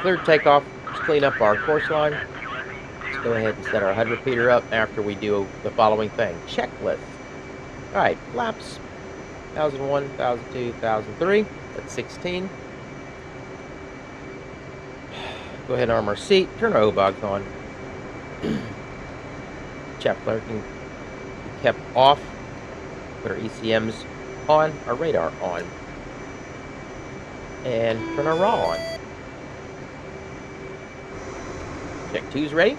cleared takeoff. Let's clean up our course line. Let's go ahead and set our HUD repeater up after we do the following thing. Checklist. All right, flaps. 1001, 1002, 1003. That's 16. Go ahead and arm our seat. Turn our O-bogs on. Check flirting. Kept off. Put our ECMs on. Our radar on. And turn our raw on. Check 2's ready.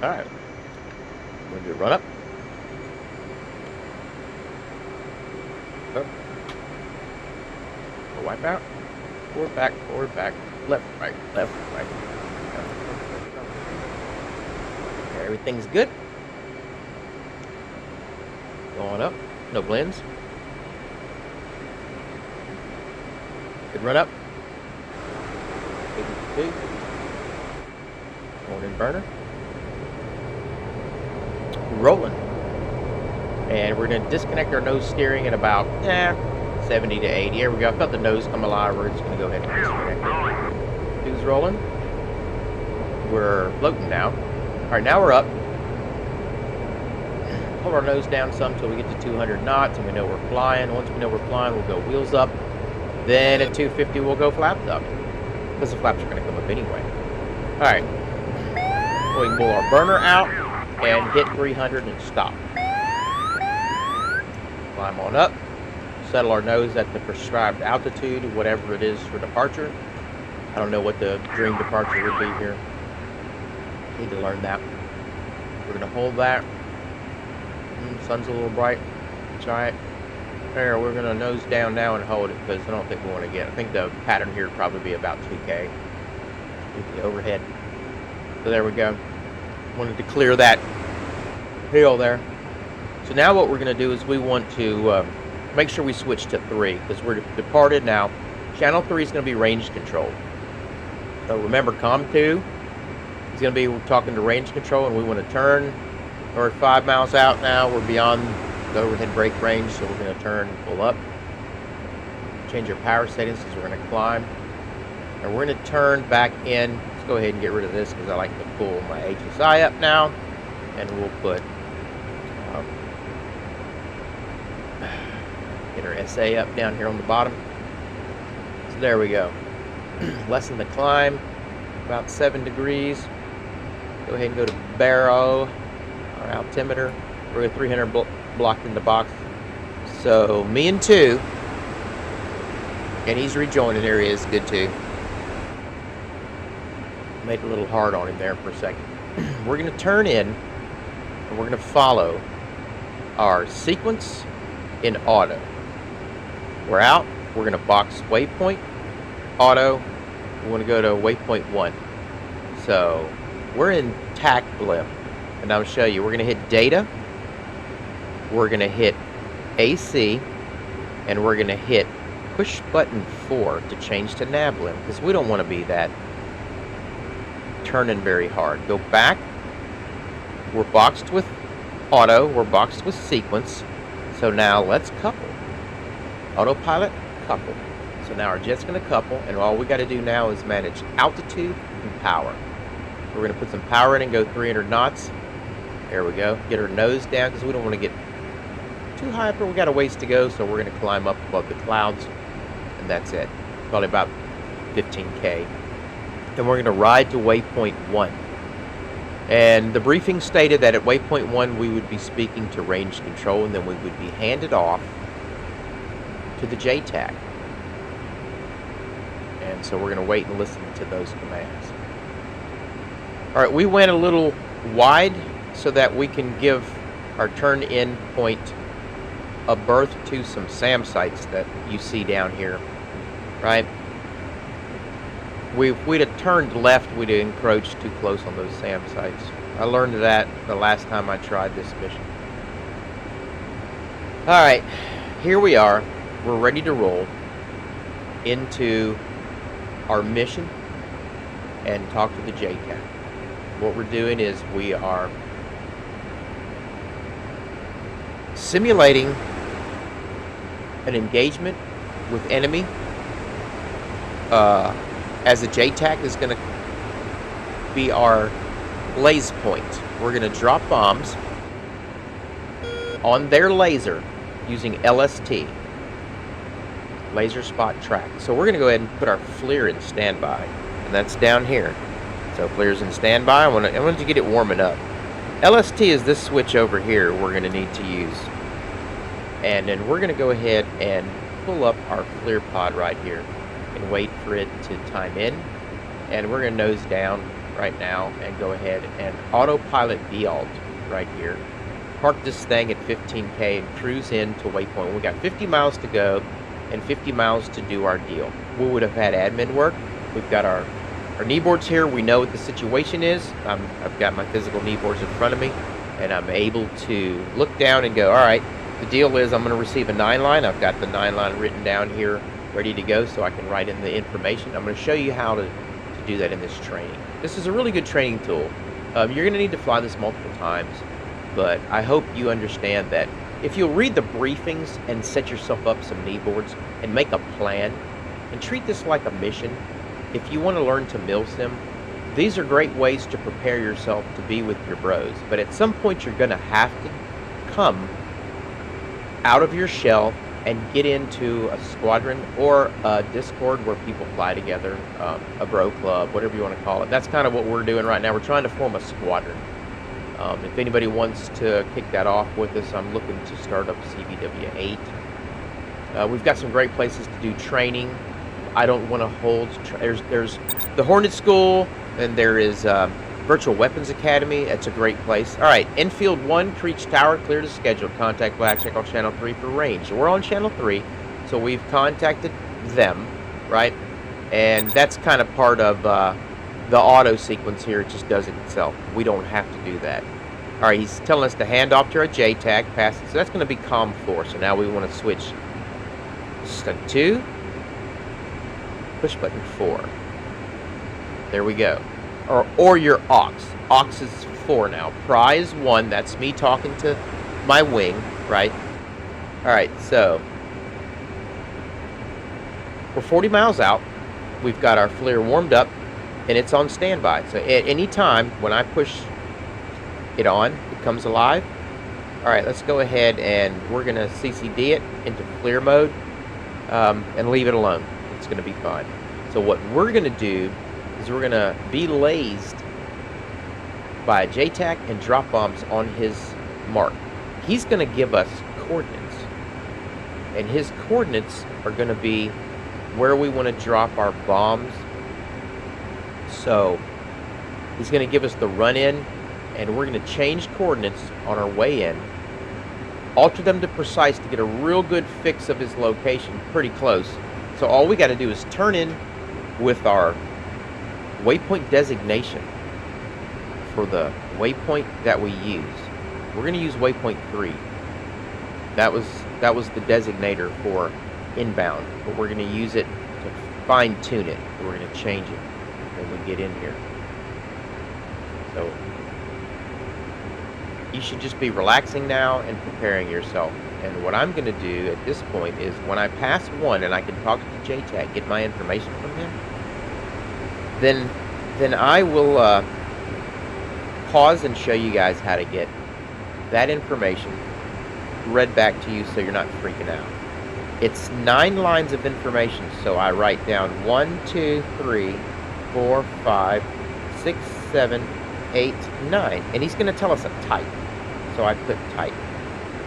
All right. We're going to do a run up. Up. Wipe out. Forward, back, left, right, left, right. Okay, everything's good. Going up. No blends. Good run up. 82. Going in burner. Rolling. And we're going to disconnect our nose steering at about 70 to 80. Here we go. I felt the nose come alive. We're just going to go ahead and disconnect it. Two's rolling. We're floating now. All right, now we're up. Hold our nose down some until we get to 200 knots and we know we're flying. Once we know we're flying, we'll go wheels up. Then at 250, we'll go flaps up. Because the flaps are going to come up anyway. All right. We can pull our burner out and hit 300 and stop. Climb on up. Settle our nose at the prescribed altitude, whatever it is for departure. I don't know what the dream departure would be here. Need to learn that. We're going to hold that. Sun's a little bright. Try it. There, we're going to nose down now and hold it because I don't think we want to get. I think the pattern here would probably be about 2K. The overhead. So there we go. Wanted to clear that hill there. So now what we're going to do is we want to make sure we switch to 3 because we're departed now. Channel 3 is going to be range control. So remember, COM 2 is going to be, we're talking to range control and we want to turn. We're 5 miles out now. We're beyond the overhead brake range, so we're going to turn and pull up. Change our power settings because we're going to climb. And we're going to turn back in. Let's go ahead and get rid of this because I like to pull my HSI up now. And we'll put get our SA up down here on the bottom. So there we go. Lessen the climb, about 7 degrees. Go ahead and go to baro, our altimeter. We're at 300 blocked in the box. So me and 2, and he's rejoining. There he is, good too. Made it a little hard on him there for a second. We're going to turn in, and we're going to follow our sequence in auto. We're out. We're going to box waypoint, auto. We want to go to waypoint 1. So we're in TAC blimp, and I'll show you. We're going to hit data. We're going to hit AC, and we're going to hit push button 4 to change to nav blimp because we don't want to be that turning very hard. Go back. We're boxed with auto. We're boxed with sequence. So now let's couple. Autopilot, couple. So now our jet's going to couple, and all we got to do now is manage altitude and power. We're going to put some power in and go 300 knots. There we go. Get our nose down because we don't want to get too high up here. We got a ways to go, so we're going to climb up above the clouds, and that's it. Probably about 15K. And we're going to ride to waypoint 1. And the briefing stated that at waypoint 1 we would be speaking to range control, and then we would be handed off to the JTAC. And so we're going to wait and listen to those commands. All right, we went a little wide so that we can give our turn-in point a berth to some SAM sites that you see down here, right? If we'd have turned left, we'd have encroached too close on those SAM sites. I learned that the last time I tried this mission. All right, here we are. We're ready to roll into our mission and talk to the JTAC. What we're doing is we are simulating an engagement with enemy as a JTAC is going to be our blaze point. We're going to drop bombs on their laser using LST, laser spot track. So we're going to go ahead and put our FLIR in standby, and that's down here. So FLIR's in standby. I want to get it warming up. LST is this switch over here we're going to need to use. And then we're going to go ahead and pull up our FLIR pod right here and wait for it to time in. And we're going to nose down right now and go ahead and autopilot V-alt right here. Park this thing at 15K and cruise in to waypoint. We got 50 miles to go and 50 miles to do our deal. We would have had admin work. We've got our knee boards here. We know what the situation is. I've got my physical knee boards in front of me, and I'm able to look down and go, all right, the deal is I'm going to receive a 9-line. I've got the 9-line written down here ready to go so I can write in the information. I'm going to show you how to do that in this training. This is a really good training tool. You're going to need to fly this multiple times, but I hope you understand that if you'll read the briefings and set yourself up some knee boards and make a plan and treat this like a mission, if you want to learn to milsim, these are great ways to prepare yourself to be with your bros. But at some point, you're going to have to come out of your shell and get into a squadron or a Discord where people fly together, a bro club, whatever you want to call it. That's kind of what we're doing right now. We're trying to form a squadron. If anybody wants to kick that off with us, I'm looking to start up CBW 8. We've got some great places to do training. I don't want to hold. There's the Hornet School, and there is Virtual Weapons Academy. It's a great place. All right, Enfield 1, Creech Tower, clear to schedule. Contact Black, check on Channel 3 for range. So we're on Channel 3, so we've contacted them, right? And that's kind of part of the auto sequence here. It just does it itself. We don't have to do that. All right, he's telling us to hand off to our JTAC, pass it. So that's going to be COM 4. So now we want to switch stunt 2, push button 4. There we go. Or your aux. Aux is 4 now. Pry is 1. That's me talking to my wing, right? All right, so we're 40 miles out. We've got our FLIR warmed up, and it's on standby. So at any time when I push it on, it comes alive. All right, let's go ahead and we're going to CCD it into FLIR mode and leave it alone. It's going to be fine. So what we're going to do is we're going to be lased by a JTAC and drop bombs on his mark. He's going to give us coordinates, and his coordinates are going to be where we want to drop our bombs. So he's going to give us the run-in, and we're going to change coordinates on our way in, alter them to precise to get a real good fix of his location, pretty close. So all we got to do is turn in with our waypoint designation for the waypoint that we use. We're going to use waypoint 3. That was the designator for inbound, but we're going to use it to fine tune it. We're going to change it when we get in here. So you should just be relaxing now and preparing yourself. And what I'm going to do at this point is when I pass 1 and I can talk to JTAC, get my information from him, then I will pause and show you guys how to get that information read back to you so you're not freaking out. It's 9 lines of information, so I write down 1, 2, 3, 4, 5, 6, 7, 8, 9, and he's going to tell us a type. So I put type.